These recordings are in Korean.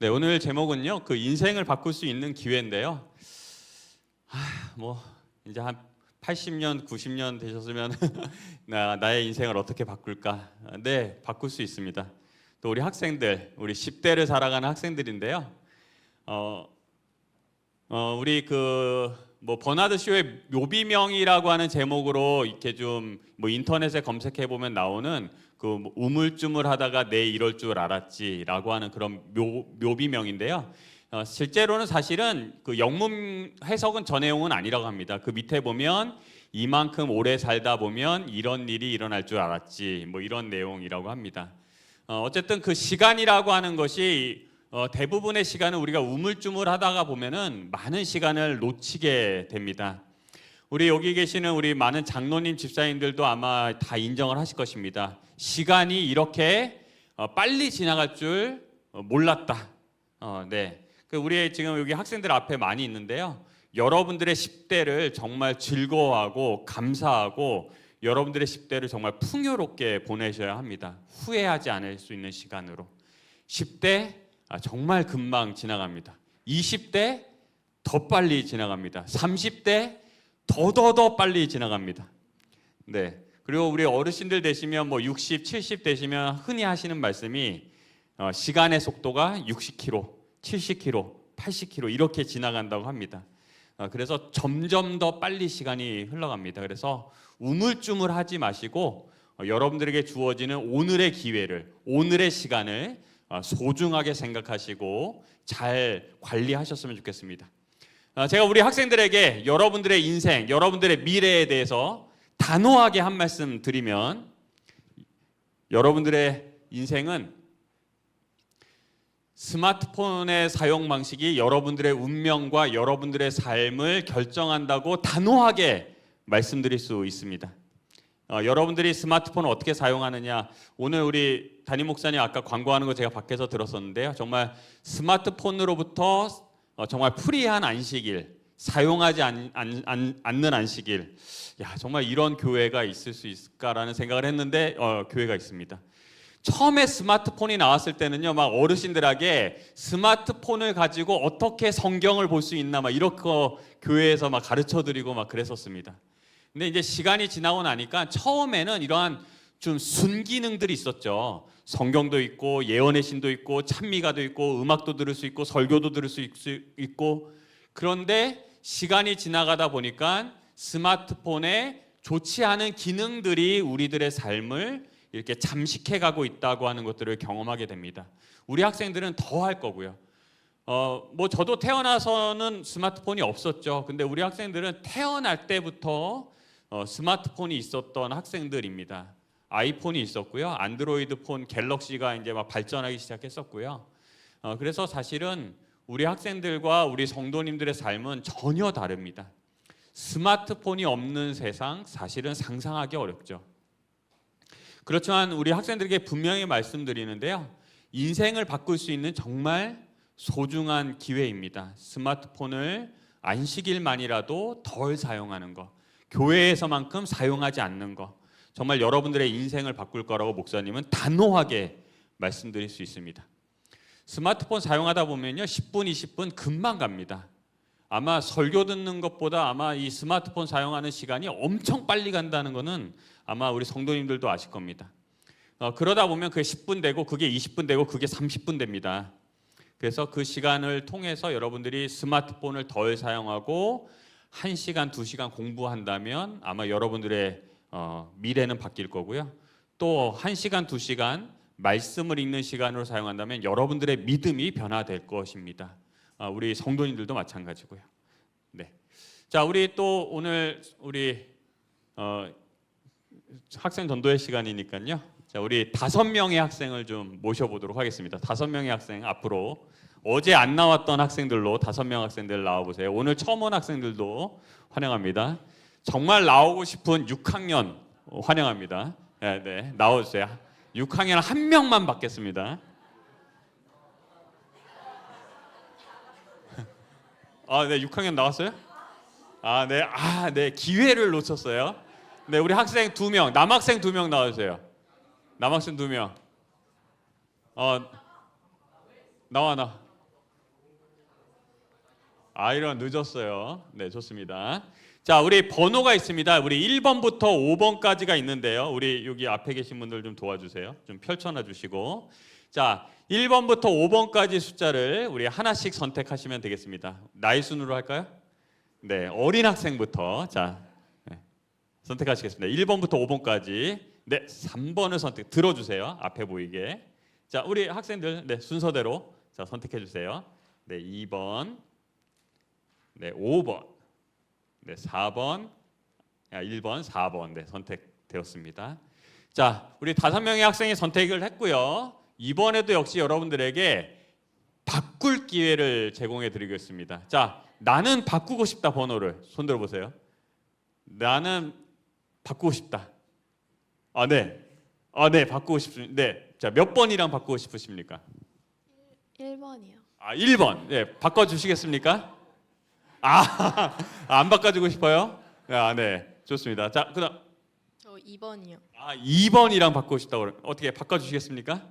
네, 오늘 제목은요, 그 인생을 바꿀 수 있는 기회인데요. 뭐 이제 한 80년, 90년 되셨으면 나의 인생을 어떻게 바꿀까? 네, 바꿀 수 있습니다. 또 우리 학생들, 우리 10대를 살아가는 학생들인데요. 우리 뭐 버나드 쇼의 묘비명이라고 하는 제목으로 이렇게 좀 뭐 인터넷에 검색해 보면 나오는 그 우물쭈물하다가 내 이럴 줄 알았지라고 하는 그런 묘비명인데요. 실제로는 사실은 그 영문 해석은 저 내용은 아니라고 합니다. 그 밑에 보면 이만큼 오래 살다 보면 이런 일이 일어날 줄 알았지, 뭐 이런 내용이라고 합니다. 어쨌든 그 시간이라고 하는 것이 대부분의 시간은 우리가 우물쭈물하다가 보면은 많은 시간을 놓치게 됩니다. 우리 여기 계시는 우리 많은 장로님, 집사님들도 아마 다 인정을 하실 것입니다. 시간이 이렇게 빨리 지나갈 줄 몰랐다. 네. 우리 지금 여기 학생들 앞에 많이 있는데요. 여러분들의 10대를 정말 즐거워하고 감사하고 여러분들의 10대를 정말 풍요롭게 보내셔야 합니다. 후회하지 않을 수 있는 시간으로. 10대 정말 금방 지나갑니다. 20대 더 빨리 지나갑니다. 30대 더 빨리 지나갑니다. 네. 그리고 우리 어르신들 되시면 뭐 60, 70 되시면 흔히 하시는 말씀이 시간의 속도가 60km, 70km, 80km 이렇게 지나간다고 합니다. 그래서 점점 더 빨리 시간이 흘러갑니다. 그래서 우물쭈물하지 마시고 여러분들에게 주어지는 오늘의 기회를, 오늘의 시간을 소중하게 생각하시고 잘 관리하셨으면 좋겠습니다. 제가 우리 학생들에게 여러분들의 인생, 여러분들의 미래에 대해서 단호하게 한 말씀 드리면 여러분들의 인생은 스마트폰의 사용 방식이 여러분들의 운명과 여러분들의 삶을 결정한다고 단호하게 말씀드릴 수 있습니다. 여러분들이 스마트폰을 어떻게 사용하느냐, 오늘 우리 담임 목사님 아까 광고하는 거 제가 밖에서 들었었는데요. 정말 스마트폰으로부터 정말 프리한 안식일, 사용하지 않는 안식일, 정말 이런 교회가 있을 수 있을까라는 생각을 했는데 교회가 있습니다. 처음에 스마트폰이 나왔을 때는요, 막 어르신들에게 스마트폰을 가지고 어떻게 성경을 볼 수 있나 막 이렇게 교회에서 막 가르쳐드리고 막 그랬었습니다. 근데 이제 시간이 지나고 나니까 처음에는 이러한 좀 순기능들이 있었죠. 성경도 있고 예언의 신도 있고 찬미가도 있고 음악도 들을 수 있고 설교도 들을 수 있고, 그런데 시간이 지나가다 보니까 스마트폰에 좋지 않은 기능들이 우리들의 삶을 이렇게 잠식해 가고 있다고 하는 것들을 경험하게 됩니다. 우리 학생들은 더 할 거고요. 뭐 저도 태어나서는 스마트폰이 없었죠. 근데 우리 학생들은 태어날 때부터 스마트폰이 있었던 학생들입니다. 아이폰이 있었고요. 안드로이드 폰, 갤럭시가 이제 막 발전하기 시작했었고요. 그래서 사실은 우리 학생들과 우리 성도님들의 삶은 전혀 다릅니다. 스마트폰이 없는 세상 사실은 상상하기 어렵죠. 그렇지만 우리 학생들에게 분명히 말씀드리는데요. 인생을 바꿀 수 있는 정말 소중한 기회입니다. 스마트폰을 안식일만이라도 덜 사용하는 것, 교회에서만큼 사용하지 않는 것, 정말 여러분들의 인생을 바꿀 거라고 목사님은 단호하게 말씀드릴 수 있습니다. 스마트폰 사용하다 보면요, 10분, 20분 금방 갑니다. 아마 설교 듣는 것보다 아마 이 스마트폰 사용하는 시간이 엄청 빨리 간다는 것은 아마 우리 성도님들도 아실 겁니다. 그러다 보면 그게 10분 되고 그게 20분 되고 그게 30분 됩니다. 그래서 그 시간을 통해서 여러분들이 스마트폰을 덜 사용하고 1시간, 2시간 공부한다면 아마 여러분들의 미래는 바뀔 거고요. 또 1시간, 2시간 말씀을 읽는 시간으로 사용한다면 여러분들의 믿음이 변화될 것입니다. 우리 성도님들도 마찬가지고요. 네. 자, 우리 또 오늘 우리 학생 전도회 시간이니까요. 자, 우리 5명의 학생을 좀 모셔보도록 하겠습니다. 5명의 학생 앞으로 어제 안 나왔던 학생들로 5명 학생들 나와보세요. 오늘 처음 온 학생들도 환영합니다. 정말 나오고 싶은 6학년 환영합니다. 네, 나와주세요. 6학년 한 명만 받겠습니다. 네, 6학년 나왔어요? 네, 기회를 놓쳤어요. 네, 우리 학생 2명, 남학생 2명 나와주세요. 남학생 2명. 나와. 이런 늦었어요. 네, 좋습니다. 자, 우리 번호가 있습니다. 우리 1번부터 5번까지가 있는데요. 우리 여기 앞에 계신 분들 좀 도와주세요. 좀 펼쳐놔 주시고. 자, 1번부터 5번까지 숫자를 우리 하나씩 선택하시면 되겠습니다. 나이 순으로 할까요? 네, 어린 학생부터. 자, 네, 선택하시겠습니다. 1번부터 5번까지. 네, 3번을 들어주세요. 앞에 보이게. 자, 우리 학생들 네, 순서대로 자, 선택해 주세요. 네, 2번. 네, 5번. 네, 4번. 1번, 4번. 네, 선택되었습니다. 자, 우리 5명의 학생이 선택을 했고요. 이번에도 역시 여러분들에게 바꿀 기회를 제공해 드리겠습니다. 자, 나는 바꾸고 싶다 번호를 손 들어 보세요. 나는 바꾸고 싶다. 네. 네, 바꾸고 싶습니다. 네. 자, 몇 번이랑 바꾸고 싶으십니까? 1번이요. 1번. 네, 바꿔 주시겠습니까? 안 바꿔주고 싶어요? 네, 좋습니다. 자, 그다음 저 2번이요. 2번이랑 바꾸고 싶다고 어떻게 바꿔 주시겠습니까?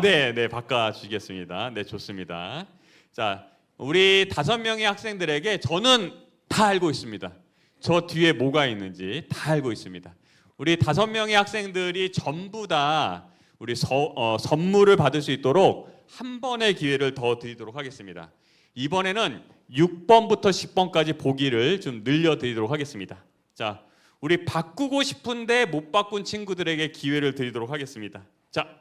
네, 네, 바꿔 주시겠습니다. 네, 좋습니다. 자, 우리 5명의 학생들에게 저는 다 알고 있습니다. 저 뒤에 뭐가 있는지 다 알고 있습니다. 우리 5명의 학생들이 전부 다 우리 선물을 받을 수 있도록 한 번의 기회를 더 드리도록 하겠습니다. 이번에는 6번부터 10번까지 보기를 좀 늘려드리도록 하겠습니다. 자, 우리 바꾸고 싶은데 못 바꾼 친구들에게 기회를 드리도록 하겠습니다. 자,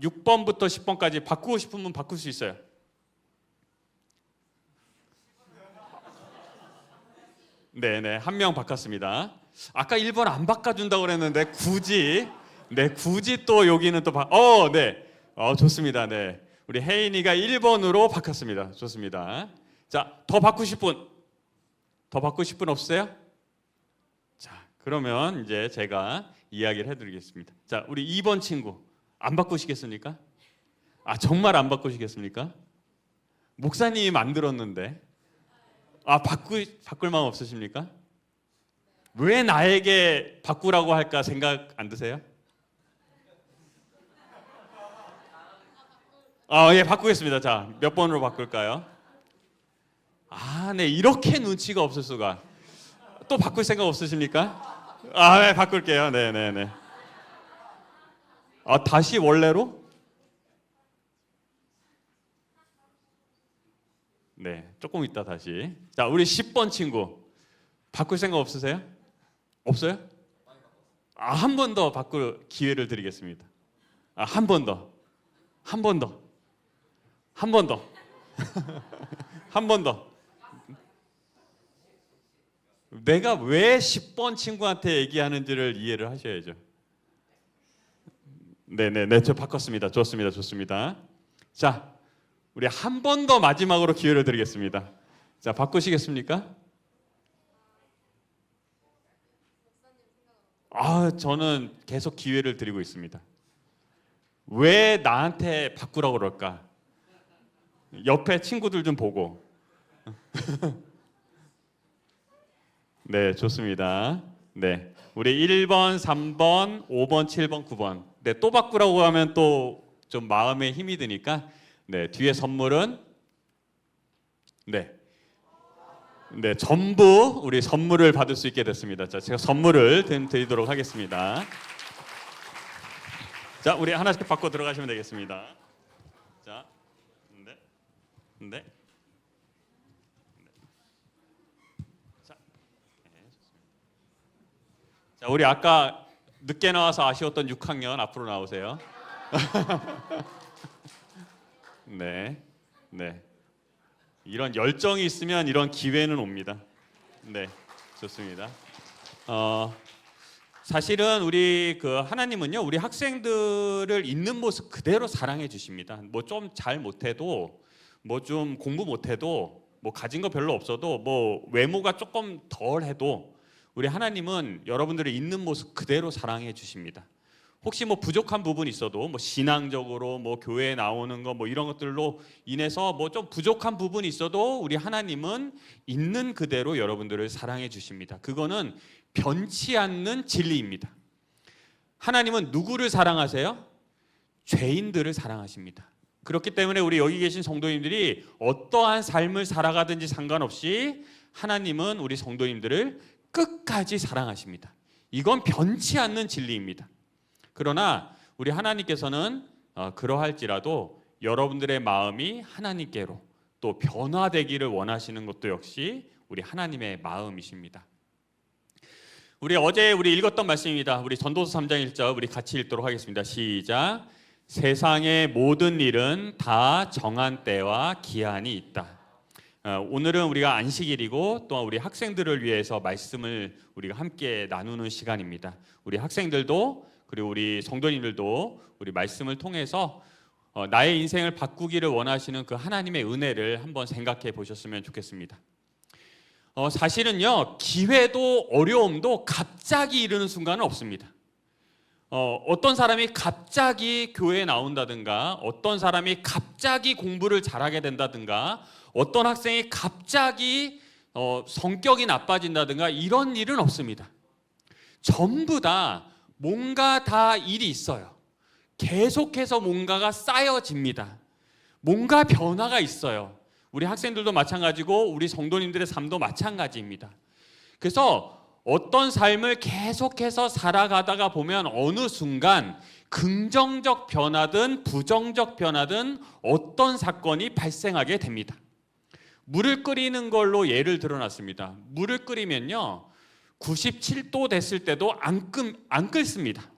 6번부터 10번까지 바꾸고 싶은 분 바꿀 수 있어요. 네네, 한 명 바꿨습니다. 아까 1번 안 바꿔준다고 그랬는데 굳이 또 여기는 또 네, 좋습니다. 네, 우리 혜인이가 1번으로 바꿨습니다. 좋습니다. 자, 더 바꾸실 분 없으세요? 자, 그러면 이제 제가 이야기를 해드리겠습니다. 자, 우리 2번 친구 안 바꾸시겠습니까? 정말 안 바꾸시겠습니까? 목사님이 만들었는데 바꿀 마음 없으십니까? 왜 나에게 바꾸라고 할까 생각 안 드세요? 예, 바꾸겠습니다. 자, 몇 번으로 바꿀까요? 네, 이렇게 눈치가 없을 수가. 또 바꿀 생각 없으십니까? 네, 바꿀게요. 네. 다시 원래로? 네, 조금 있다 다시. 자, 우리 10번 친구 바꿀 생각 없으세요? 없어요? 한 번 더 바꿀 기회를 드리겠습니다. 한 번 더. 한 번 더. 한 번 더. 한 번 더. 내가 왜 10번 친구한테 얘기하는지를 이해를 하셔야죠. 네네네, 저 바꿨습니다. 좋습니다. 자, 우리 한 번 더 마지막으로 기회를 드리겠습니다. 자, 바꾸시겠습니까? 저는 계속 기회를 드리고 있습니다. 왜 나한테 바꾸라고 그럴까? 옆에 친구들 좀 보고. 네, 좋습니다. 네, 우리 1번, 3번, 5번, 7번, 9번. 네, 또 바꾸라고 하면 또 좀 마음에 힘이 드니까 네, 뒤에 선물은 네, 전부 우리 선물을 받을 수 있게 됐습니다. 자, 제가 선물을 드리도록 하겠습니다. 자, 우리 하나씩 바꿔 들어가시면 되겠습니다. 자, 네. 자, 우리 아까 늦게 나와서 아쉬웠던 6학년 앞으로 나오세요. 네. 이런 열정이 있으면 이런 기회는 옵니다. 네, 좋습니다. 사실은 우리 하나님은요, 우리 학생들을 있는 모습 그대로 사랑해 주십니다. 뭐 좀 잘 못해도, 뭐 좀 공부 못해도, 뭐 가진 거 별로 없어도, 뭐 외모가 조금 덜해도 우리 하나님은 여러분들의 있는 모습 그대로 사랑해 주십니다. 혹시 뭐 부족한 부분이 있어도 뭐 신앙적으로 뭐 교회에 나오는 거 뭐 이런 것들로 인해서 뭐 좀 부족한 부분이 있어도 우리 하나님은 있는 그대로 여러분들을 사랑해 주십니다. 그거는 변치 않는 진리입니다. 하나님은 누구를 사랑하세요? 죄인들을 사랑하십니다. 그렇기 때문에 우리 여기 계신 성도님들이 어떠한 삶을 살아가든지 상관없이 하나님은 우리 성도님들을 끝까지 사랑하십니다. 이건 변치 않는 진리입니다. 그러나 우리 하나님께서는 그러할지라도 여러분들의 마음이 하나님께로 또 변화되기를 원하시는 것도 역시 우리 하나님의 마음이십니다. 우리 어제 읽었던 말씀입니다. 우리 전도서 3장 1절 우리 같이 읽도록 하겠습니다. 시작. 세상의 모든 일은 다 정한 때와 기한이 있다. 오늘은 우리가 안식일이고 또한 우리 학생들을 위해서 말씀을 우리가 함께 나누는 시간입니다. 우리 학생들도 그리고 우리 성도님들도 우리 말씀을 통해서 나의 인생을 바꾸기를 원하시는 그 하나님의 은혜를 한번 생각해 보셨으면 좋겠습니다. 사실은요, 기회도 어려움도 갑자기 이르는 순간은 없습니다. 어떤 사람이 갑자기 교회에 나온다든가, 어떤 사람이 갑자기 공부를 잘하게 된다든가, 어떤 학생이 갑자기 성격이 나빠진다든가 이런 일은 없습니다. 전부 다 뭔가 다 일이 있어요. 계속해서 뭔가가 쌓여집니다. 뭔가 변화가 있어요. 우리 학생들도 마찬가지고 우리 성도님들의 삶도 마찬가지입니다. 그래서 어떤 삶을 계속해서 살아가다가 보면 어느 순간 긍정적 변화든 부정적 변화든 어떤 사건이 발생하게 됩니다. 물을 끓이는 걸로 예를 들어놨습니다. 물을 끓이면요 97도 됐을 때도 안 끓습니다.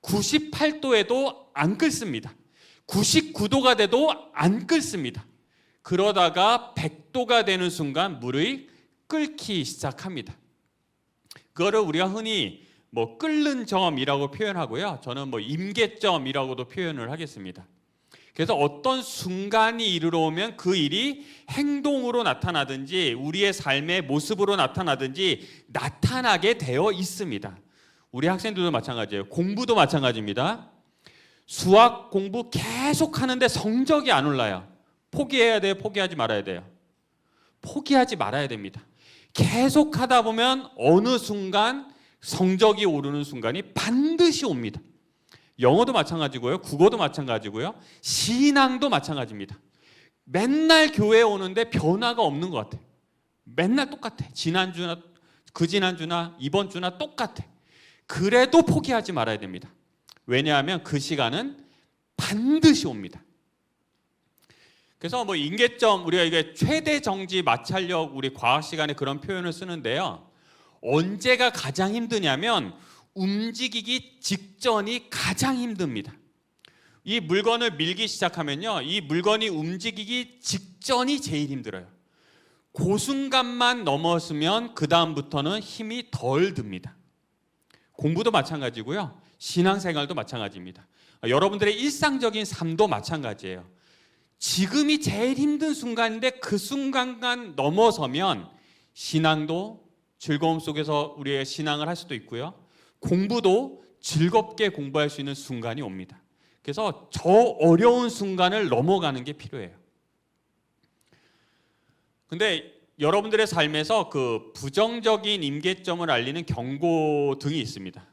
98도에도 안 끓습니다. 99도가 돼도 안 끓습니다. 그러다가 100도가 되는 순간 물이 끓기 시작합니다. 그거를 우리가 흔히 끓는 점이라고 표현하고요. 저는 임계점이라고도 표현을 하겠습니다. 그래서 어떤 순간이 이르러 오면 그 일이 행동으로 나타나든지 우리의 삶의 모습으로 나타나든지 나타나게 되어 있습니다. 우리 학생들도 마찬가지예요. 공부도 마찬가지입니다. 수학 공부 계속 하는데 성적이 안 올라요. 포기해야 돼요? 포기하지 말아야 돼요? 포기하지 말아야 됩니다. 계속 하다 보면 어느 순간 성적이 오르는 순간이 반드시 옵니다. 영어도 마찬가지고요. 국어도 마찬가지고요. 신앙도 마찬가지입니다. 맨날 교회에 오는데 변화가 없는 것 같아요. 맨날 똑같아. 지난주나 그 지난주나 이번 주나 똑같아. 그래도 포기하지 말아야 됩니다. 왜냐하면 그 시간은 반드시 옵니다. 그래서 임계점, 우리가 이게 최대 정지 마찰력 우리 과학 시간에 그런 표현을 쓰는데요. 언제가 가장 힘드냐면 움직이기 직전이 가장 힘듭니다. 이 물건을 밀기 시작하면요, 이 물건이 움직이기 직전이 제일 힘들어요. 그 순간만 넘었으면 그 다음부터는 힘이 덜 듭니다. 공부도 마찬가지고요, 신앙생활도 마찬가지입니다. 여러분들의 일상적인 삶도 마찬가지예요. 지금이 제일 힘든 순간인데 그 순간간 넘어서면 신앙도 즐거움 속에서 우리의 신앙을 할 수도 있고요, 공부도 즐겁게 공부할 수 있는 순간이 옵니다. 그래서 저 어려운 순간을 넘어가는 게 필요해요. 근데 여러분들의 삶에서 그 부정적인 임계점을 알리는 경고등이 있습니다.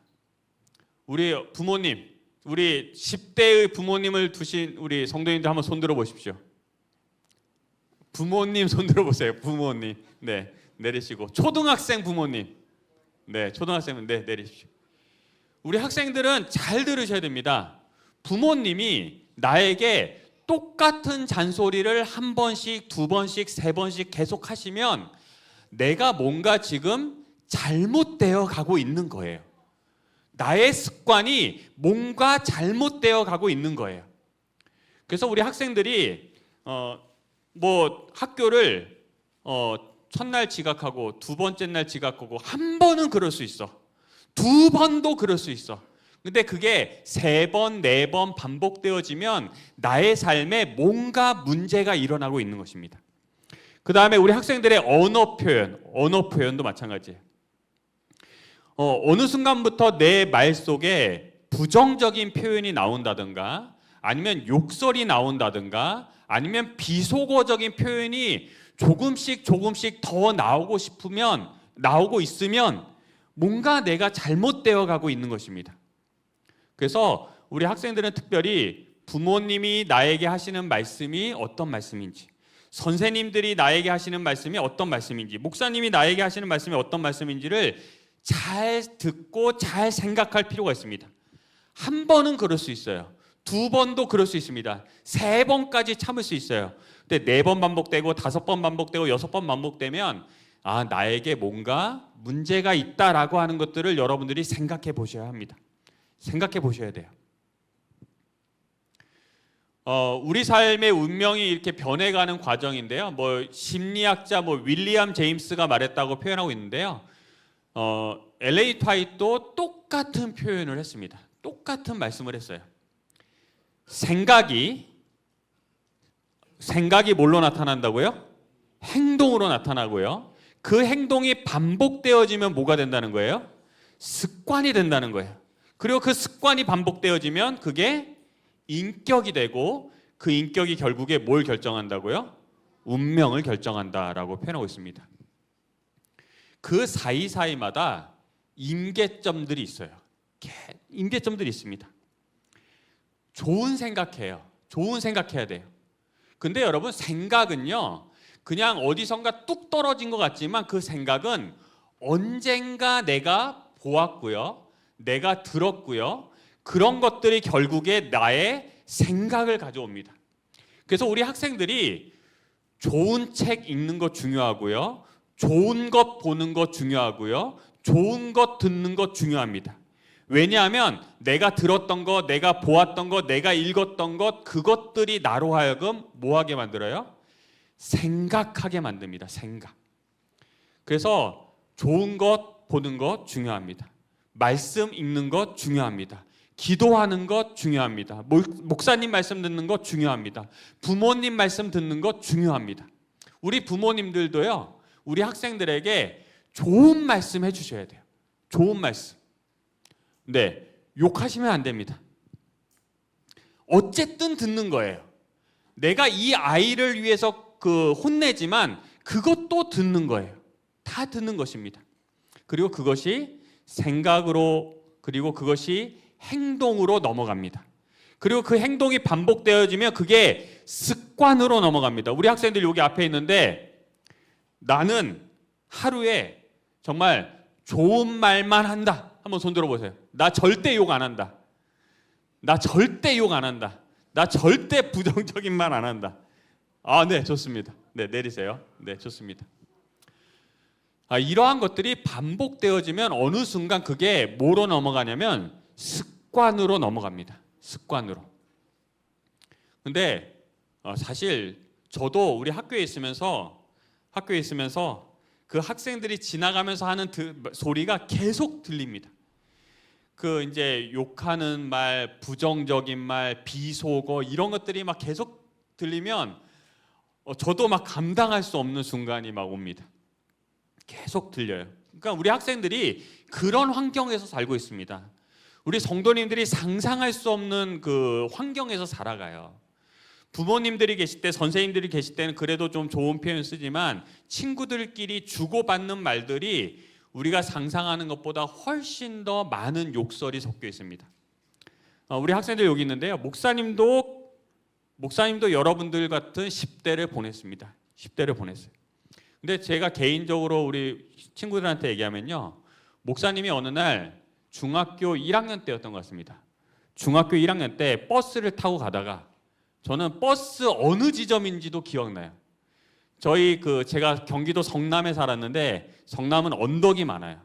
우리 부모님, 우리 10대의 부모님을 두신 우리 성도님들 한번 손들어 보십시오. 부모님 손들어 보세요. 부모님. 네, 내리시고. 초등학생 부모님. 네, 초등학생은 네, 내리십시오. 우리 학생들은 잘 들으셔야 됩니다. 부모님이 나에게 똑같은 잔소리를 한 번씩, 두 번씩, 세 번씩 계속 하시면 내가 뭔가 지금 잘못되어 가고 있는 거예요. 나의 습관이 뭔가 잘못되어 가고 있는 거예요. 그래서 우리 학생들이 학교를 첫날 지각하고 두 번째 날 지각하고 한 번은 그럴 수 있어. 두 번도 그럴 수 있어. 근데 그게 세 번, 네 번 반복되어지면 나의 삶에 뭔가 문제가 일어나고 있는 것입니다. 그 다음에 우리 학생들의 언어 표현도 마찬가지예요. 어느 순간부터 내 말 속에 부정적인 표현이 나온다든가 아니면 욕설이 나온다든가 아니면 비속어적인 표현이 조금씩 더 나오고 있으면 뭔가 내가 잘못되어 가고 있는 것입니다. 그래서 우리 학생들은 특별히 부모님이 나에게 하시는 말씀이 어떤 말씀인지, 선생님들이 나에게 하시는 말씀이 어떤 말씀인지, 목사님이 나에게 하시는 말씀이 어떤 말씀인지를 잘 듣고 잘 생각할 필요가 있습니다. 한 번은 그럴 수 있어요. 두 번도 그럴 수 있습니다. 세 번까지 참을 수 있어요. 근데 네 번 반복되고 다섯 번 반복되고 여섯 번 반복되면 나에게 뭔가 문제가 있다라고 하는 것들을 여러분들이 생각해 보셔야 합니다. 생각해 보셔야 돼요. 우리 삶의 운명이 이렇게 변해가는 과정인데요. 심리학자 윌리엄 제임스가 말했다고 표현하고 있는데요. LA 트와이트도 똑같은 표현을 했습니다. 똑같은 말씀을 했어요. 생각이 뭘로 나타난다고요? 행동으로 나타나고요. 그 행동이 반복되어지면 뭐가 된다는 거예요? 습관이 된다는 거예요. 그리고 그 습관이 반복되어지면 그게 인격이 되고 그 인격이 결국에 뭘 결정한다고요? 운명을 결정한다라고 표현하고 있습니다. 그 사이사이마다 임계점들이 있어요. 임계점들이 있습니다. 좋은 생각해요. 좋은 생각해야 돼요. 근데 여러분, 생각은요, 그냥 어디선가 뚝 떨어진 것 같지만 그 생각은 언젠가 내가 보았고요, 내가 들었고요, 그런 것들이 결국에 나의 생각을 가져옵니다. 그래서 우리 학생들이 좋은 책 읽는 거 중요하고요, 좋은 것 보는 거 중요하고요, 좋은 것 듣는 거 중요합니다. 왜냐하면 내가 들었던 것, 내가 보았던 것, 내가 읽었던 것, 그것들이 나로 하여금 뭐하게 만들어요? 생각하게 만듭니다. 생각. 그래서 좋은 것 보는 것 중요합니다. 말씀 읽는 것 중요합니다. 기도하는 것 중요합니다. 목사님 말씀 듣는 것 중요합니다. 부모님 말씀 듣는 것 중요합니다. 우리 부모님들도요, 우리 학생들에게 좋은 말씀 해주셔야 돼요. 좋은 말씀. 네, 욕하시면 안 됩니다. 어쨌든 듣는 거예요. 내가 이 아이를 위해서 혼내지만 그것도 듣는 거예요. 다 듣는 것입니다. 그리고 그것이 생각으로, 그리고 그것이 행동으로 넘어갑니다. 그리고 그 행동이 반복되어지면 그게 습관으로 넘어갑니다. 우리 학생들 여기 앞에 있는데, 나는 하루에 정말 좋은 말만 한다. 한번 손 들어보세요. 나 절대 욕 안 한다. 나 절대 욕 안 한다. 나 절대 부정적인 말 안 한다. 네, 좋습니다. 네, 내리세요. 네, 좋습니다. 이러한 것들이 반복되어지면 어느 순간 그게 뭐로 넘어가냐면 습관으로 넘어갑니다. 습관으로. 근데 사실 저도 우리 학교에 있으면서 그 학생들이 지나가면서 하는 소리가 계속 들립니다. 이제 욕하는 말, 부정적인 말, 비속어 이런 것들이 막 계속 들리면 저도 막 감당할 수 없는 순간이 막 옵니다. 계속 들려요. 그러니까 우리 학생들이 그런 환경에서 살고 있습니다. 우리 성도님들이 상상할 수 없는 그 환경에서 살아가요. 부모님들이 계실 때, 선생님들이 계실 때는 그래도 좀 좋은 표현 쓰지만 친구들끼리 주고받는 말들이 우리가 상상하는 것보다 훨씬 더 많은 욕설이 섞여 있습니다. 우리 학생들 여기 있는데요. 목사님도 여러분들 같은 10대를 보냈습니다. 10대를 보냈어요. 근데 제가 개인적으로 우리 친구들한테 얘기하면요, 목사님이 어느 날 중학교 1학년 때였던 것 같습니다. 중학교 1학년 때 버스를 타고 가다가, 저는 버스 어느 지점인지도 기억나요. 제가 경기도 성남에 살았는데 성남은 언덕이 많아요.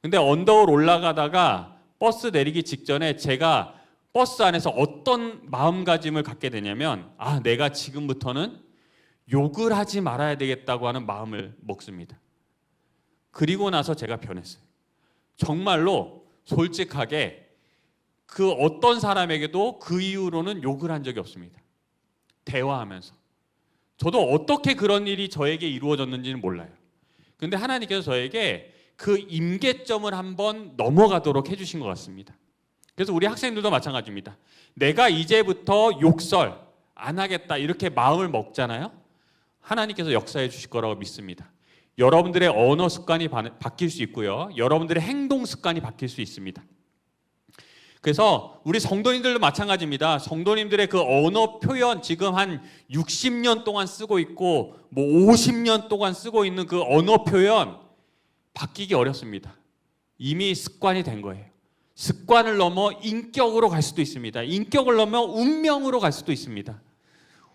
근데 언덕을 올라가다가 버스 내리기 직전에 제가 버스 안에서 어떤 마음가짐을 갖게 되냐면, 내가 지금부터는 욕을 하지 말아야 되겠다고 하는 마음을 먹습니다. 그리고 나서 제가 변했어요. 정말로 솔직하게 그 어떤 사람에게도 그 이후로는 욕을 한 적이 없습니다. 대화하면서. 저도 어떻게 그런 일이 저에게 이루어졌는지는 몰라요. 근데 하나님께서 저에게 그 임계점을 한번 넘어가도록 해주신 것 같습니다. 그래서 우리 학생들도 마찬가지입니다. 내가 이제부터 욕설 안 하겠다 이렇게 마음을 먹잖아요. 하나님께서 역사해 주실 거라고 믿습니다. 여러분들의 언어 습관이 바뀔 수 있고요, 여러분들의 행동 습관이 바뀔 수 있습니다. 그래서 우리 성도님들도 마찬가지입니다. 성도님들의 그 언어 표현 지금 한 60년 동안 쓰고 있고 뭐 50년 동안 쓰고 있는 그 언어 표현 바뀌기 어렵습니다. 이미 습관이 된 거예요. 습관을 넘어 인격으로 갈 수도 있습니다. 인격을 넘어 운명으로 갈 수도 있습니다.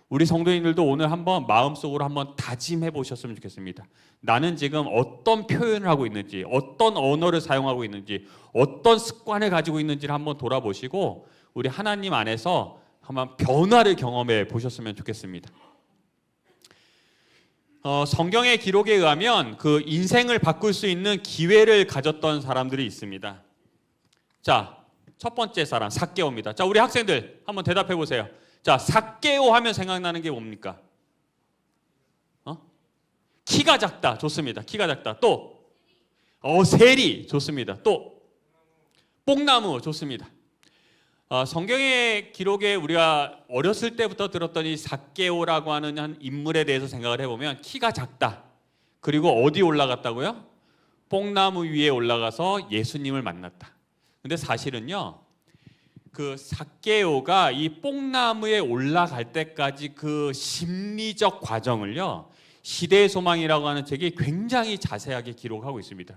우리 성도님들도 오늘 한번 마음속으로 한번 다짐해 보셨으면 좋겠습니다. 나는 지금 어떤 표현을 하고 있는지, 어떤 언어를 사용하고 있는지, 어떤 습관을 가지고 있는지를 한번 돌아보시고 우리 하나님 안에서 한번 변화를 경험해 보셨으면 좋겠습니다. 성경의 기록에 의하면 그 인생을 바꿀 수 있는 기회를 가졌던 사람들이 있습니다. 자, 첫 번째 사람 삭개오입니다. 자, 우리 학생들 한번 대답해 보세요. 자, 삭개오 하면 생각나는 게 뭡니까? 키가 작다. 좋습니다. 키가 작다. 또 세리 좋습니다. 또 뽕나무 좋습니다. 성경의 기록에 우리가 어렸을 때부터 들었던 이 삭개오라고 하는 한 인물에 대해서 생각을 해보면 키가 작다. 그리고 어디 올라갔다고요? 뽕나무 위에 올라가서 예수님을 만났다. 근데 사실은요, 그 삭개오가 이 뽕나무에 올라갈 때까지 그 심리적 과정을요, 시대의 소망이라고 하는 책이 굉장히 자세하게 기록하고 있습니다.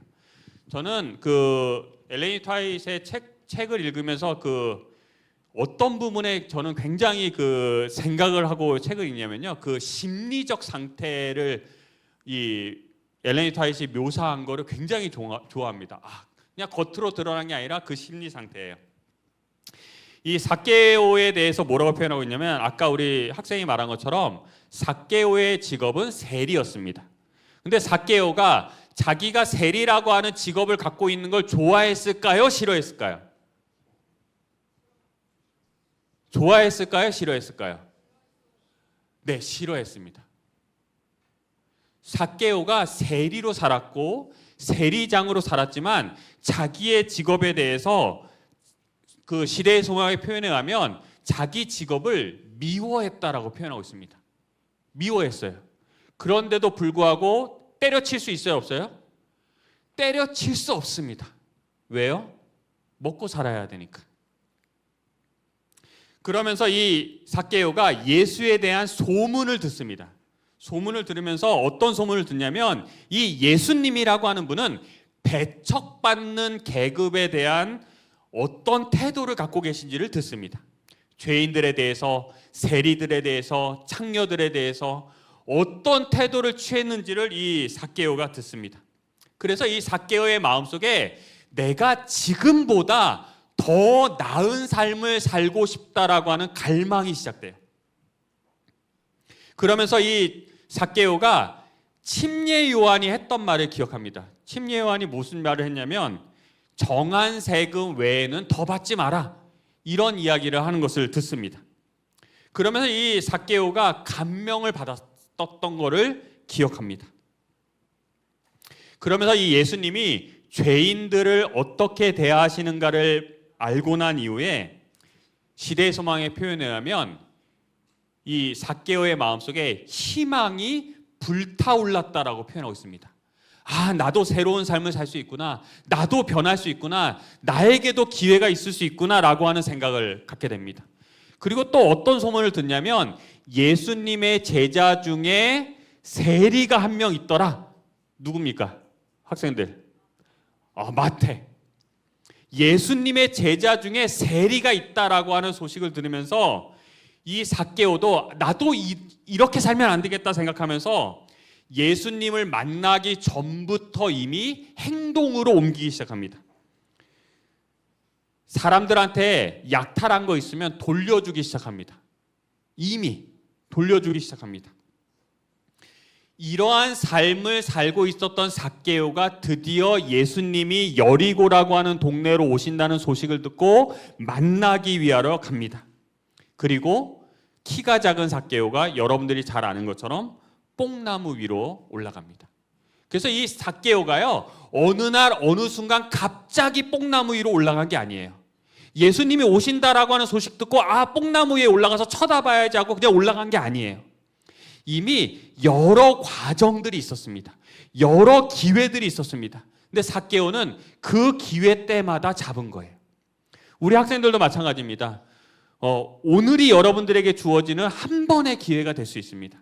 저는 그 엘레니 트와이트의 책을 읽으면서 그 어떤 부분에 저는 굉장히 그 생각을 하고 책을 읽냐면요, 그 심리적 상태를 이 엘레니 트와이트이 묘사한 거를 굉장히 좋아합니다. 그냥 겉으로 드러난 게 아니라 그 심리 상태예요. 이 삭개오에 대해서 뭐라고 표현하고 있냐면 아까 우리 학생이 말한 것처럼 삭개오의 직업은 세리였습니다. 근데 삭개오가 자기가 세리라고 하는 직업을 갖고 있는 걸 좋아했을까요? 싫어했을까요? 좋아했을까요? 싫어했을까요? 네, 싫어했습니다. 삭개오가 세리로 살았고 세리장으로 살았지만 자기의 직업에 대해서 그 시대의 소망의 표현에 의하면 자기 직업을 미워했다라고 표현하고 있습니다. 미워했어요. 그런데도 불구하고 때려칠 수 있어요, 없어요? 때려칠 수 없습니다. 왜요? 먹고 살아야 되니까. 그러면서 이 삭개오가 예수에 대한 소문을 듣습니다. 소문을 들으면서 어떤 소문을 듣냐면 이 예수님이라고 하는 분은 배척받는 계급에 대한 어떤 태도를 갖고 계신지를 듣습니다. 죄인들에 대해서, 세리들에 대해서, 창녀들에 대해서 어떤 태도를 취했는지를 이 삭개오가 듣습니다. 그래서 이 삭개오의 마음속에 내가 지금보다 더 나은 삶을 살고 싶다라고 하는 갈망이 시작돼요. 그러면서 이 삭개오가 침례 요한이 했던 말을 기억합니다. 침례 요한이 무슨 말을 했냐면 정한 세금 외에는 더 받지 마라. 이런 이야기를 하는 것을 듣습니다. 그러면서 이 삭개오가 감명을 받았던 것을 기억합니다. 그러면서 이 예수님이 죄인들을 어떻게 대하시는가를 알고 난 이후에 시대의 소망의 표현에 의하면 이 삭개오의 마음속에 희망이 불타올랐다라고 표현하고 있습니다. 나도 새로운 삶을 살 수 있구나. 나도 변할 수 있구나. 나에게도 기회가 있을 수 있구나라고 하는 생각을 갖게 됩니다. 그리고 또 어떤 소문을 듣냐면 예수님의 제자 중에 세리가 한 명 있더라. 누굽니까? 학생들. 마태. 예수님의 제자 중에 세리가 있다라고 하는 소식을 들으면서 이 삭개오도 나도 이렇게 살면 안 되겠다 생각하면서 예수님을 만나기 전부터 이미 행동으로 옮기기 시작합니다. 사람들한테 약탈한 거 있으면 돌려주기 시작합니다. 이미 돌려주기 시작합니다. 이러한 삶을 살고 있었던 삭개오가 드디어 예수님이 여리고라고 하는 동네로 오신다는 소식을 듣고 만나기 위하러 갑니다. 그리고 키가 작은 삭개오가 여러분들이 잘 아는 것처럼 뽕나무 위로 올라갑니다. 그래서 이 삭개오가요, 어느 날 어느 순간 갑자기 뽕나무 위로 올라간 게 아니에요. 예수님이 오신다라고 하는 소식 듣고 뽕나무 위에 올라가서 쳐다봐야지 하고 그냥 올라간 게 아니에요. 이미 여러 과정들이 있었습니다. 여러 기회들이 있었습니다. 근데 삭개오는 그 기회 때마다 잡은 거예요. 우리 학생들도 마찬가지입니다. 오늘이 여러분들에게 주어지는 한 번의 기회가 될 수 있습니다.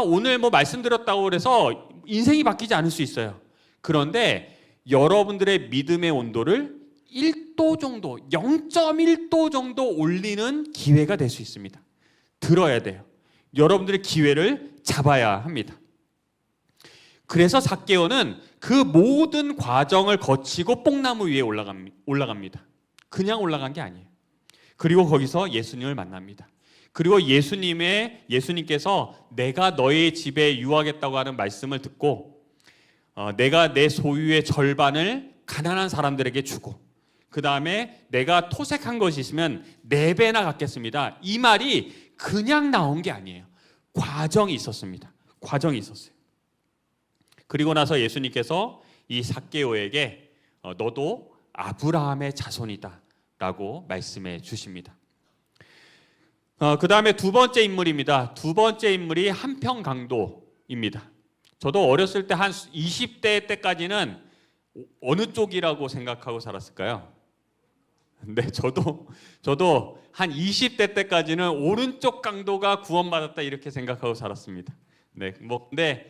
오늘 뭐 말씀드렸다고 해서 인생이 바뀌지 않을 수 있어요. 그런데 여러분들의 믿음의 온도를 1도 정도, 0.1도 정도 올리는 기회가 될 수 있습니다. 들어야 돼요. 여러분들의 기회를 잡아야 합니다. 그래서 삭개오는 그 모든 과정을 거치고 뽕나무 위에 올라갑니다. 그냥 올라간 게 아니에요. 그리고 거기서 예수님을 만납니다. 그리고 예수님께서 내가 너의 집에 유하겠다고 하는 말씀을 듣고 내가 내 소유의 절반을 가난한 사람들에게 주고 그 다음에 내가 토색한 것이 있으면 4배나 갚겠습니다. 이 말이 그냥 나온 게 아니에요. 과정이 있었습니다. 과정이 있었어요. 그리고 나서 예수님께서 이 삭개오에게 너도 아브라함의 자손이다 라고 말씀해 주십니다. 그 다음에 두 번째 인물입니다. 두 번째 인물이 한평강도입니다. 저도 어렸을 때 한 20대 때까지는 어느 쪽이라고 생각하고 살았을까요? 네, 저도 한 20대 때까지는 오른쪽 강도가 구원받았다 이렇게 생각하고 살았습니다. 네, 근데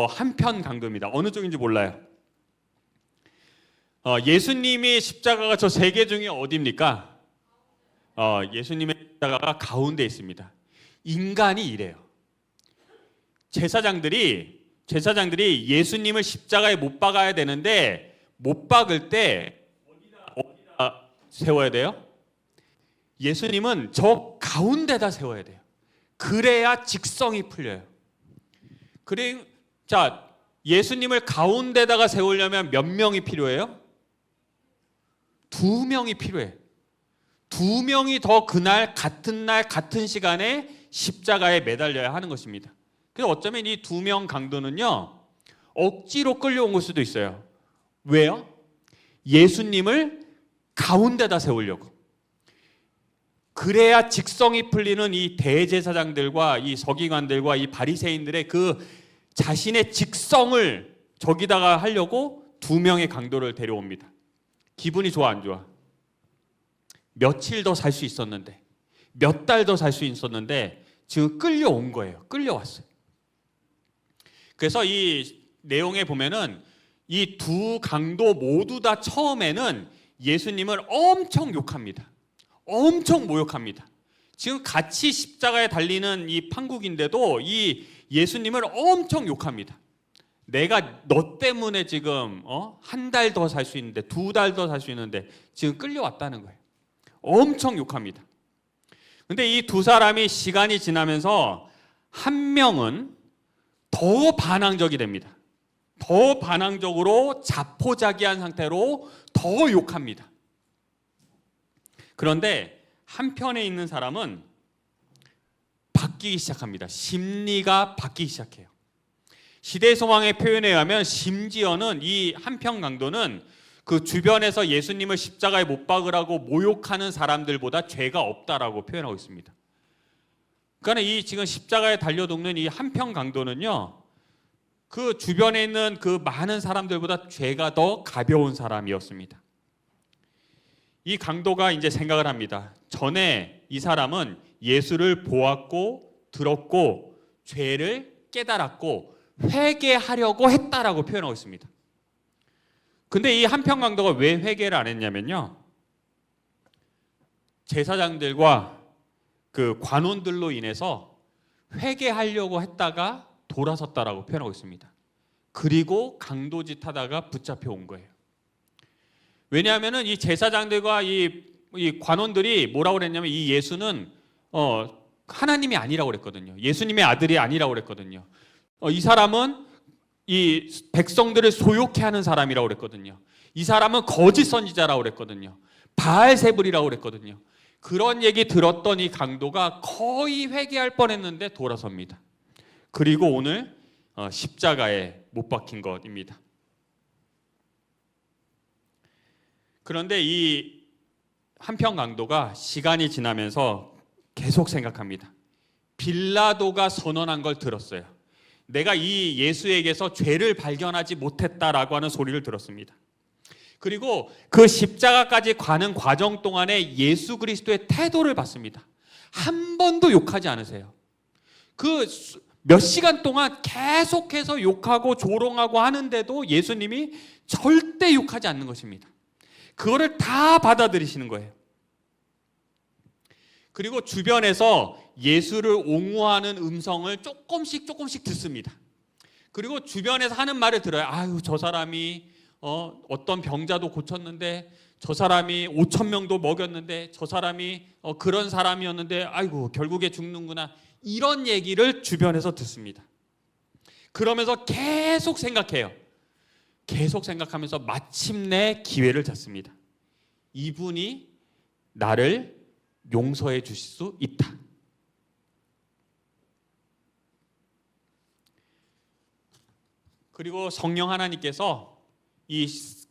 한편 강도입니다. 어느 쪽인지 몰라요. 예수님이 십자가가 저 세 개 중에 어디입니까? 예수님의 십자가가 가운데 있습니다. 인간이 이래요. 제사장들이 예수님을 십자가에 못 박아야 되는데 못 박을 때 어디다 세워야 돼요? 예수님은 저 가운데다 세워야 돼요. 그래야 직성이 풀려요. 자, 예수님을 가운데다가 세우려면 몇 명이 필요해요? 2명이 필요해요. 2명이 더 그날 같은 날 같은 시간에 십자가에 매달려야 하는 것입니다. 그래서 어쩌면 이 2명 강도는요 억지로 끌려온 걸 수도 있어요. 왜요? 예수님을 가운데다 세우려고. 그래야 직성이 풀리는 이 대제사장들과 이 서기관들과 이 바리새인들의 그 자신의 직성을 저기다가 하려고 2명의 강도를 데려옵니다. 기분이 좋아 안 좋아? 며칠 더 살 수 있었는데, 몇 달 더 살 수 있었는데 지금 끌려온 거예요. 끌려왔어요. 그래서 이 내용에 보면은 이 두 강도 모두 다 처음에는 예수님을 엄청 욕합니다. 엄청 모욕합니다. 지금 같이 십자가에 달리는 이 판국인데도 이 예수님을 엄청 욕합니다. 내가 너 때문에 지금 한 달 더 살 수 있는데 2달 더 살 수 있는데 지금 끌려왔다는 거예요. 엄청 욕합니다. 근데 이 두 사람이 시간이 지나면서 한 명은 더 반항적이 됩니다. 더 반항적으로 자포자기한 상태로 더 욕합니다. 그런데 한편에 있는 사람은 바뀌기 시작합니다. 심리가 바뀌기 시작해요. 시대소망의 표현에 의하면 심지어는 이 한편 강도는 그 주변에서 예수님을 십자가에 못 박으라고 모욕하는 사람들보다 죄가 없다라고 표현하고 있습니다. 그러니까 이 지금 십자가에 달려독는 이 한편 강도는요, 그 주변에 있는 그 많은 사람들보다 죄가 더 가벼운 사람이었습니다. 이 강도가 이제 생각을 합니다. 전에 이 사람은 예수를 보았고 들었고 죄를 깨달았고 회개하려고 했다라고 표현하고 있습니다. 근데 이 한편 강도가 왜 회개를 안 했냐면요, 제사장들과 그 관원들로 인해서 회개하려고 했다가 돌아섰다라고 표현하고 있습니다. 그리고 강도짓 하다가 붙잡혀 온 거예요. 왜냐하면은 이 제사장들과 이 관원들이 뭐라고 그랬냐면 이 예수는 하나님이 아니라고 그랬거든요. 예수님의 아들이 아니라고 그랬거든요. 이 사람은 이 백성들을 소욕해 하는 사람이라고 그랬거든요. 이 사람은 거짓 선지자라고 그랬거든요. 바알세불이라고 그랬거든요. 그런 얘기 들었던 이 강도가 거의 회개할 뻔했는데 돌아섭니다. 그리고 오늘 십자가에 못 박힌 것입니다. 그런데 이 한편 강도가 시간이 지나면서 계속 생각합니다. 빌라도가 선언한 걸 들었어요. 내가 이 예수에게서 죄를 발견하지 못했다라고 하는 소리를 들었습니다. 그리고 그 십자가까지 가는 과정 동안에 예수 그리스도의 태도를 봤습니다. 한 번도 욕하지 않으세요. 그 몇 시간 동안 계속해서 욕하고 조롱하고 하는데도 예수님이 절대 욕하지 않는 것입니다. 그거를 다 받아들이시는 거예요. 그리고 주변에서 예수를 옹호하는 음성을 조금씩 듣습니다. 그리고 주변에서 하는 말을 들어요. 아유, 저 사람이 어떤 병자도 고쳤는데, 저 사람이 5,000명도 먹였는데, 저 사람이 그런 사람이었는데 아이고 결국에 죽는구나. 이런 얘기를 주변에서 듣습니다. 그러면서 계속 생각해요. 계속 생각하면서 마침내 기회를 잡습니다. 이분이 나를 용서해 주실 수 있다. 그리고 성령 하나님께서 이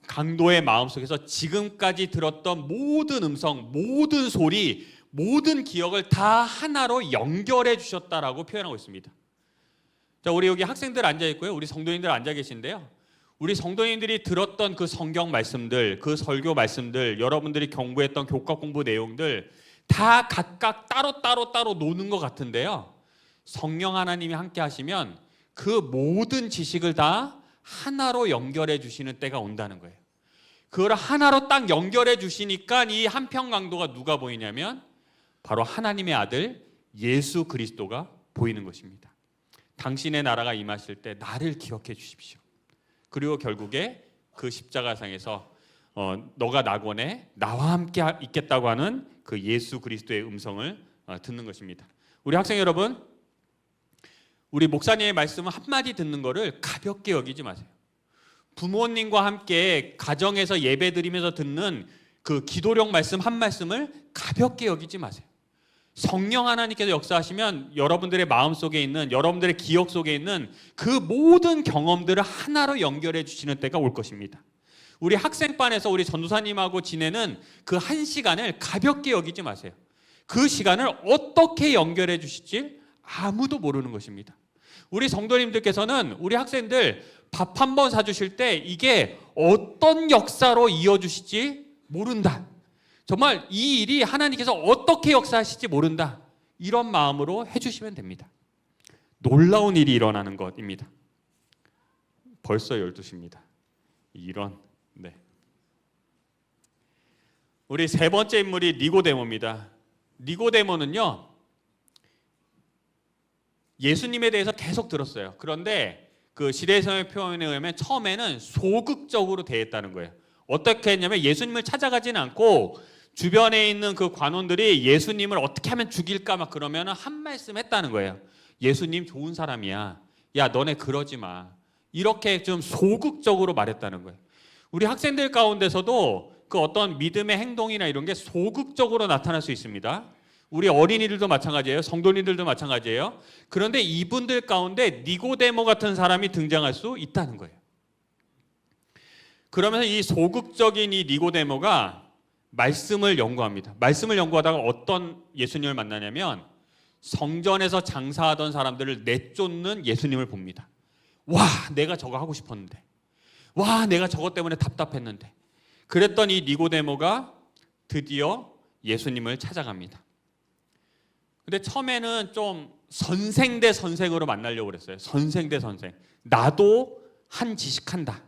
강도의 마음속에서 지금까지 들었던 모든 음성, 모든 소리, 모든 기억을 다 하나로 연결해 주셨다라고 표현하고 있습니다. 자, 우리 여기 학생들 앉아 있고요. 우리 성도님들 앉아 계신데요. 우리 성도님들이 들었던 그 성경 말씀들, 그 설교 말씀들, 여러분들이 공부했던 교과 공부 내용들 다 각각 따로 노는 것 같은데요. 성령 하나님이 함께 하시면 그 모든 지식을 다 하나로 연결해 주시는 때가 온다는 거예요. 그걸 하나로 딱 연결해 주시니까 이 한편 강도가 누가 보이냐면 바로 하나님의 아들 예수 그리스도가 보이는 것입니다. 당신의 나라가 임하실 때 나를 기억해 주십시오. 그리고 결국에 그 십자가상에서 너가 낙원에 나와 함께 있겠다고 하는 그 예수 그리스도의 음성을 듣는 것입니다. 우리 학생 여러분, 우리 목사님의 말씀을 한마디 듣는 거를 가볍게 여기지 마세요. 부모님과 함께 가정에서 예배 드리면서 듣는 그 기도력 말씀 한 말씀을 가볍게 여기지 마세요. 성령 하나님께서 역사하시면 여러분들의 마음속에 있는, 여러분들의 기억 속에 있는 그 모든 경험들을 하나로 연결해 주시는 때가 올 것입니다. 우리 학생반에서 우리 전도사님하고 지내는 그 한 시간을 가볍게 여기지 마세요. 그 시간을 어떻게 연결해 주실지 아무도 모르는 것입니다. 우리 성도님들께서는 우리 학생들 밥 한 번 사주실 때 이게 어떤 역사로 이어주실지 모른다. 정말 이 일이 하나님께서 어떻게 역사하실지 모른다. 이런 마음으로 해주시면 됩니다. 놀라운 일이 일어나는 것입니다. 벌써 12시입니다. 네. 우리 세 번째 인물이 니고데모입니다. 니고데모는요, 예수님에 대해서 계속 들었어요. 그런데 그 시대성의 표현에 의하면 처음에는 소극적으로 대했다는 거예요. 어떻게 했냐면 예수님을 찾아가지는 않고 주변에 있는 그 관원들이 예수님을 어떻게 하면 죽일까 막 그러면 한 말씀 했다는 거예요. 예수님 좋은 사람이야. 야, 너네 그러지 마. 이렇게 좀 소극적으로 말했다는 거예요. 우리 학생들 가운데서도 그 어떤 믿음의 행동이나 이런 게 소극적으로 나타날 수 있습니다. 우리 어린이들도 마찬가지예요. 성도님들도 마찬가지예요. 그런데 이분들 가운데 니고데모 같은 사람이 등장할 수 있다는 거예요. 그러면서 이 소극적인 이 니고데모가 말씀을 연구합니다. 말씀을 연구하다가 어떤 예수님을 만나냐면 성전에서 장사하던 사람들을 내쫓는 예수님을 봅니다. 와, 내가 저거 하고 싶었는데. 와, 내가 저것 때문에 답답했는데. 그랬던 이 니고데모가 드디어 예수님을 찾아갑니다. 근데 처음에는 좀 선생 대 선생으로 만나려고 그랬어요. 선생 대 선생. 나도 한 지식한다.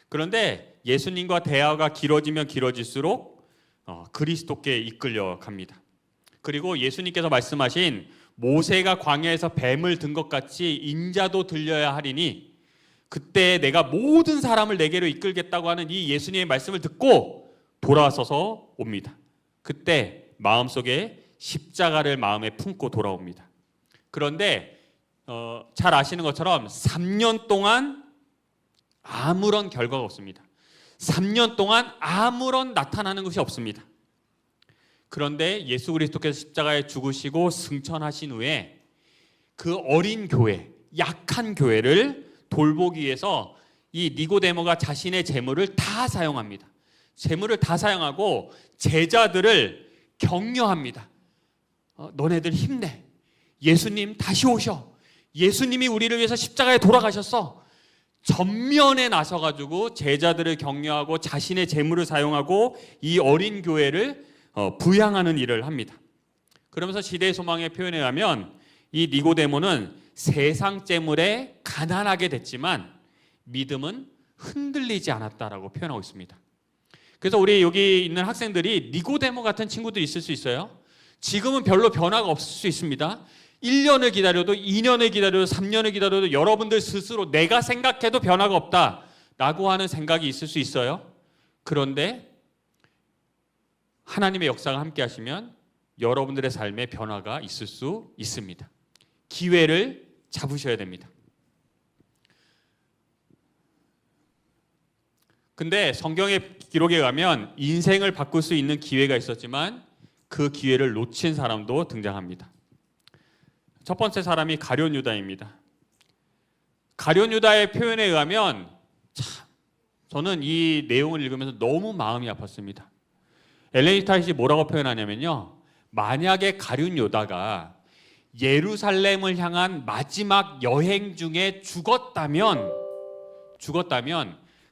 그런데 예수님과 대화가 길어지면 길어질수록 그리스도께 이끌려 갑니다. 그리고 예수님께서 말씀하신 모세가 광야에서 뱀을 든 것 같이 인자도 들려야 하리니 그때 내가 모든 사람을 내게로 이끌겠다고 하는 이 예수님의 말씀을 듣고 돌아서서 옵니다. 그때 마음속에 십자가를 마음에 품고 돌아옵니다. 그런데 잘 아시는 것처럼 3년 동안 아무런 결과가 없습니다. 3년 동안 아무런 나타나는 것이 없습니다. 그런데 예수 그리스도께서 십자가에 죽으시고 승천하신 후에 그 어린 교회, 약한 교회를 돌보기 위해서 이 니고데모가 자신의 재물을 다 사용합니다. 재물을 다 사용하고 제자들을 격려합니다. 너네들 힘내. 예수님 다시 오셔. 예수님이 우리를 위해서 십자가에 돌아가셨어. 전면에 나서가지고 제자들을 격려하고 자신의 재물을 사용하고 이 어린 교회를 부양하는 일을 합니다. 그러면서 시대의 소망의 표현에 의하면 이 니고데모는 세상 재물에 가난하게 됐지만 믿음은 흔들리지 않았다라고 표현하고 있습니다. 그래서 우리 여기 있는 학생들이 니고데모 같은 친구들이 있을 수 있어요. 지금은 별로 변화가 없을 수 있습니다. 1년을 기다려도 2년을 기다려도 3년을 기다려도 여러분들 스스로 내가 생각해도 변화가 없다라고 하는 생각이 있을 수 있어요. 그런데 하나님의 역사가 함께 하시면 여러분들의 삶에 변화가 있을 수 있습니다. 기회를 잡으셔야 됩니다. 근데 성경의 기록에 의하면 인생을 바꿀 수 있는 기회가 있었지만 그 기회를 놓친 사람도 등장합니다. 첫 번째 사람이 가룟 유다입니다. 가룟 유다의 표현에 의하면 참 저는 이 내용을 읽으면서 너무 마음이 아팠습니다. 엘렌 화이트가 뭐라고 표현하냐면요. 만약에 가룟 유다가 예루살렘을 향한 마지막 여행 중에 죽었다면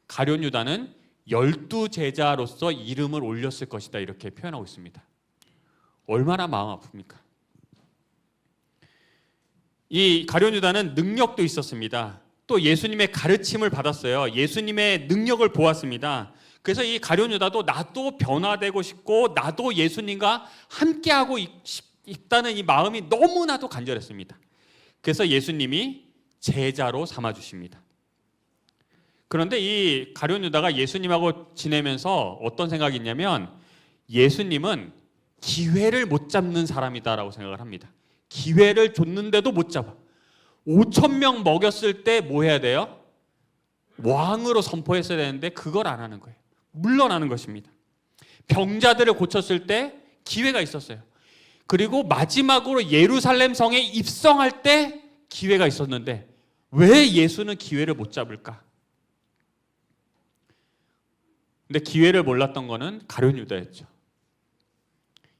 가룟 유다는 12제자로서 이름을 올렸을 것이다 이렇게 표현하고 있습니다. 얼마나 마음 아픕니까? 이 가룟 유다는 능력도 있었습니다. 또 예수님의 가르침을 받았어요. 예수님의 능력을 보았습니다. 그래서 이 가룟 유다도 나도 변화되고 싶고 나도 예수님과 함께하고 있다는 이 마음이 너무나도 간절했습니다. 그래서 예수님이 제자로 삼아주십니다. 그런데 이 가룟 유다가 예수님하고 지내면서 어떤 생각이 있냐면 예수님은 기회를 못 잡는 사람이다라고 생각을 합니다. 기회를 줬는데도 못 잡아. 5,000명 먹였을 때 뭐 해야 돼요? 왕으로 선포했어야 되는데 그걸 안 하는 거예요. 물러나는 것입니다. 병자들을 고쳤을 때 기회가 있었어요. 그리고 마지막으로 예루살렘 성에 입성할 때 기회가 있었는데 왜 예수는 기회를 못 잡을까? 근데 기회를 몰랐던 거는 가룟 유다였죠.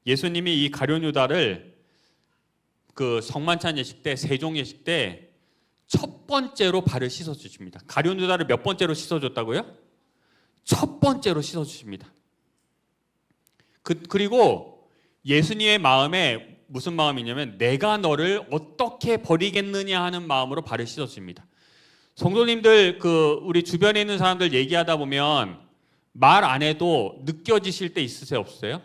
예수님이 이 가룟 유다를 그 성만찬 예식 때, 세종 예식 때 첫 번째로 발을 씻어 주십니다. 가룟 유다를 몇 번째로 씻어 줬다고요? 첫 번째로 씻어 주십니다. 그리고 예수님의 마음에 무슨 마음이냐면 내가 너를 어떻게 버리겠느냐 하는 마음으로 발을 씻어 주십니다. 성도님들 우리 주변에 있는 사람들 얘기하다 보면 말 안 해도 느껴지실 때 있으세요, 없으세요?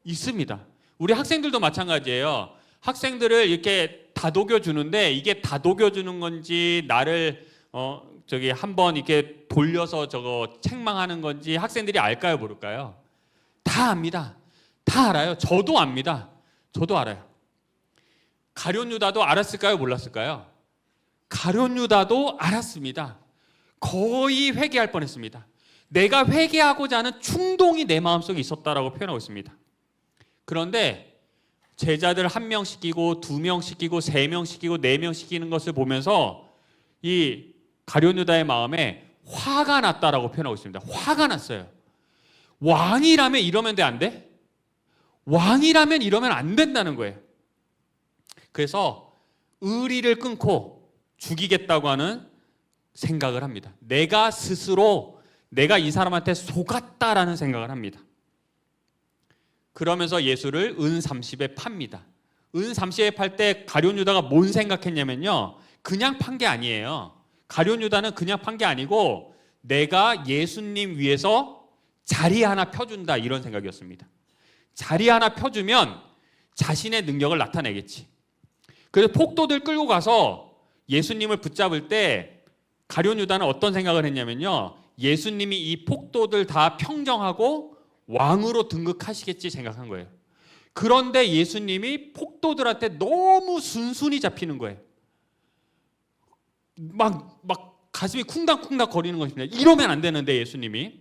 있습니다. 우리 학생들도 마찬가지예요. 학생들을 이렇게 다독여 주는데 이게 다독여 주는 건지 나를 한번 이렇게 돌려서 책망하는 건지 학생들이 알까요, 모를까요? 다 압니다. 다 알아요. 저도 압니다. 저도 알아요. 가룟 유다도 알았을까요, 몰랐을까요? 가룟 유다도 알았습니다. 거의 회개할 뻔했습니다. 내가 회개하고자 하는 충동이 내 마음속에 있었다라고 표현하고 있습니다. 그런데 제자들 1명 시키고 2명 시키고 3명 시키고 4명 시키는 것을 보면서 이 가룟 유다의 마음에 화가 났다라고 표현하고 있습니다. 화가 났어요. 왕이라면 이러면 안 돼? 왕이라면 이러면 안 된다는 거예요. 그래서 의리를 끊고 죽이겠다고 하는 생각을 합니다. 내가 이 사람한테 속았다라는 생각을 합니다. 그러면서 예수를 은 30에 팝니다. 은 30에 팔 때 가룟 유다가 뭔 생각했냐면요. 그냥 판 게 아니에요. 가룟 유다는 그냥 판 게 아니고 내가 예수님 위해서 자리 하나 펴준다 이런 생각이었습니다. 자리 하나 펴주면 자신의 능력을 나타내겠지. 그래서 폭도들 끌고 가서 예수님을 붙잡을 때 가룟 유다는 어떤 생각을 했냐면요. 예수님이 이 폭도들 다 평정하고 왕으로 등극하시겠지 생각한 거예요. 그런데 예수님이 폭도들한테 너무 순순히 잡히는 거예요. 막 가슴이 쿵닥쿵닥 거리는 것입니다. 이러면 안 되는데 예수님이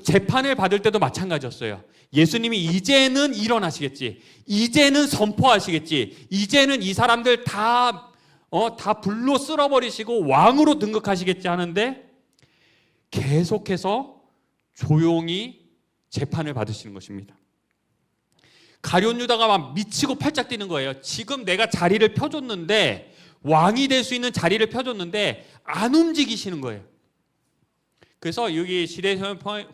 재판을 받을 때도 마찬가지였어요. 예수님이 이제는 일어나시겠지. 이제는 선포하시겠지. 이제는 이 사람들 다 불로 쓸어버리시고 왕으로 등극하시겠지 하는데 계속해서 조용히 재판을 받으시는 것입니다. 가룟 유다가 막 미치고 팔짝 뛰는 거예요. 지금 내가 자리를 펴줬는데 왕이 될 수 있는 자리를 펴줬는데 안 움직이시는 거예요. 그래서 여기 시대의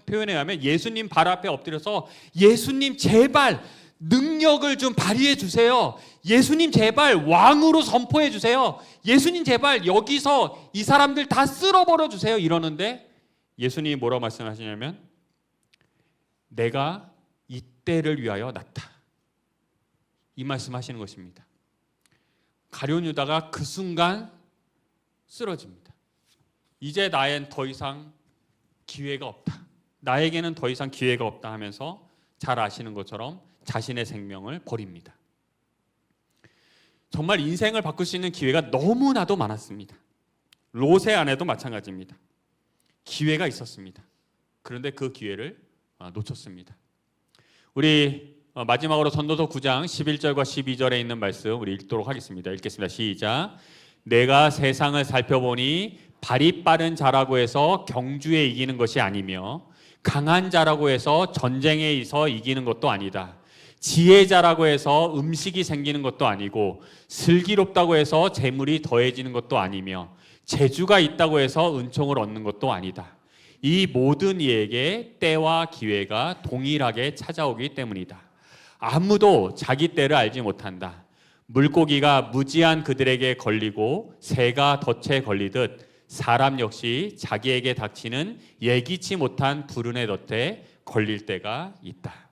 표현에 의하면 예수님 발 앞에 엎드려서 예수님 제발 능력을 좀 발휘해 주세요. 예수님 제발 왕으로 선포해 주세요. 예수님 제발 여기서 이 사람들 다 쓸어버려 주세요. 이러는데 예수님이 뭐라고 말씀하시냐면 내가 이때를 위하여 났다. 이 말씀하시는 것입니다. 가룟 유다가 그 순간 쓰러집니다. 이제 나엔 더 이상 기회가 없다. 나에게는 더 이상 기회가 없다 하면서 잘 아시는 것처럼 자신의 생명을 버립니다. 정말 인생을 바꿀 수 있는 기회가 너무나도 많았습니다. 롯의 아내도 마찬가지입니다. 기회가 있었습니다. 그런데 그 기회를 놓쳤습니다. 우리 마지막으로 전도서 9장 11절과 12절에 있는 말씀 우리 읽도록 하겠습니다. 읽겠습니다. 시작. 내가 세상을 살펴보니 발이 빠른 자라고 해서 경주에 이기는 것이 아니며 강한 자라고 해서 전쟁에서 이기는 것도 아니다. 지혜자라고 해서 음식이 생기는 것도 아니고 슬기롭다고 해서 재물이 더해지는 것도 아니며 재주가 있다고 해서 은총을 얻는 것도 아니다. 이 모든 이에게 때와 기회가 동일하게 찾아오기 때문이다. 아무도 자기 때를 알지 못한다. 물고기가 무지한 그들에게 걸리고 새가 덫에 걸리듯 사람 역시 자기에게 닥치는 예기치 못한 불운의 덫에 걸릴 때가 있다.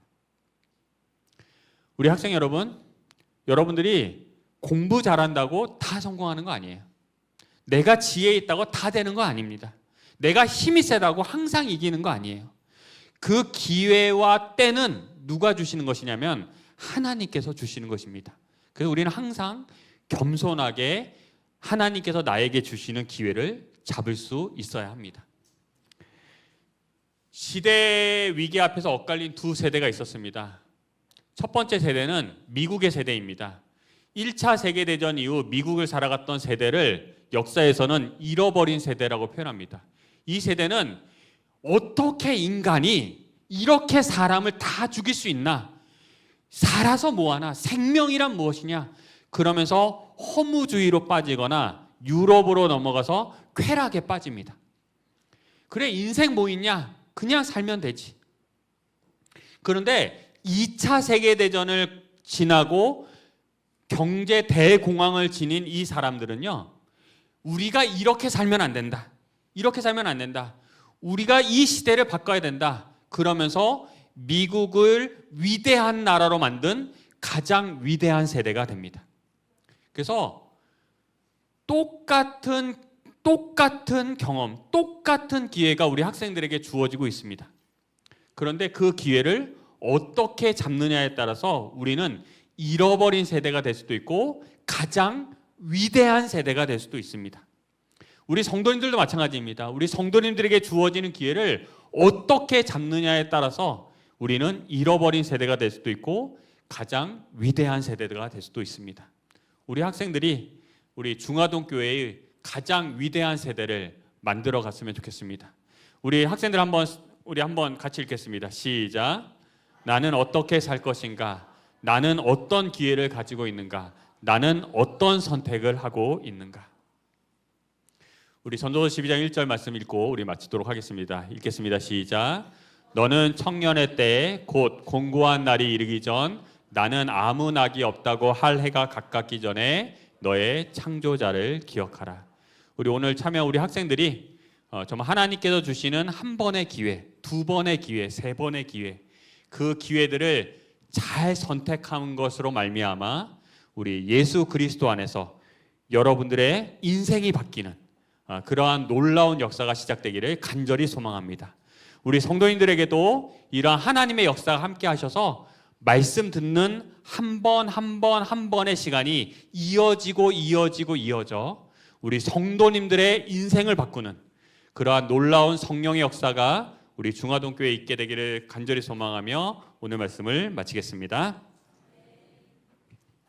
우리 학생 여러분, 여러분들이 공부 잘한다고 다 성공하는 거 아니에요. 내가 지혜 있다고 다 되는 거 아닙니다. 내가 힘이 세다고 항상 이기는 거 아니에요. 그 기회와 때는 누가 주시는 것이냐면 하나님께서 주시는 것입니다. 그래서 우리는 항상 겸손하게 하나님께서 나에게 주시는 기회를 잡을 수 있어야 합니다. 시대 위기 앞에서 엇갈린 두 세대가 있었습니다. 첫 번째 세대는 미국의 세대입니다. 1차 세계대전 이후 미국을 살아갔던 세대를 역사에서는 잃어버린 세대라고 표현합니다. 이 세대는 어떻게 인간이 이렇게 사람을 다 죽일 수 있나? 살아서 뭐하나? 생명이란 무엇이냐? 그러면서 허무주의로 빠지거나 유럽으로 넘어가서 쾌락에 빠집니다. 그래, 인생 뭐 있냐? 그냥 살면 되지. 그런데 2차 세계대전을 지나고 경제 대공황을 지닌 이 사람들은요, 우리가 이렇게 살면 안 된다. 이렇게 살면 안 된다. 우리가 이 시대를 바꿔야 된다. 그러면서 미국을 위대한 나라로 만든 가장 위대한 세대가 됩니다. 그래서 똑같은 경험, 똑같은 기회가 우리 학생들에게 주어지고 있습니다. 그런데 그 기회를 어떻게 잡느냐에 따라서 우리는 잃어버린 세대가 될 수도 있고 가장 위대한 세대가 될 수도 있습니다. 우리 성도님들도 마찬가지입니다. 우리 성도님들에게 주어지는 기회를 어떻게 잡느냐에 따라서 우리는 잃어버린 세대가 될 수도 있고 가장 위대한 세대가 될 수도 있습니다. 우리 학생들이 우리 중화동 교회의 가장 위대한 세대를 만들어 갔으면 좋겠습니다. 우리 학생들 한번 같이 읽겠습니다. 시작. 나는 어떻게 살 것인가? 나는 어떤 기회를 가지고 있는가? 나는 어떤 선택을 하고 있는가? 우리 전도서 12장 1절 말씀 읽고 우리 마치도록 하겠습니다. 읽겠습니다. 시작. 너는 청년의 때에 곧 공고한 날이 이르기 전 나는 아무 낙이 없다고 할 해가 가깝기 전에 너의 창조자를 기억하라. 우리 오늘 참여 우리 학생들이 정말 하나님께서 주시는 한 번의 기회, 두 번의 기회, 세 번의 기회, 그 기회들을 잘 선택한 것으로 말미암아 우리 예수 그리스도 안에서 여러분들의 인생이 바뀌는 그러한 놀라운 역사가 시작되기를 간절히 소망합니다. 우리 성도님들에게도 이러한 하나님의 역사가 함께 하셔서 말씀 듣는 한 번의 시간이 이어져 우리 성도님들의 인생을 바꾸는 그러한 놀라운 성령의 역사가 우리 중화동교회에 있게 되기를 간절히 소망하며 오늘 말씀을 마치겠습니다.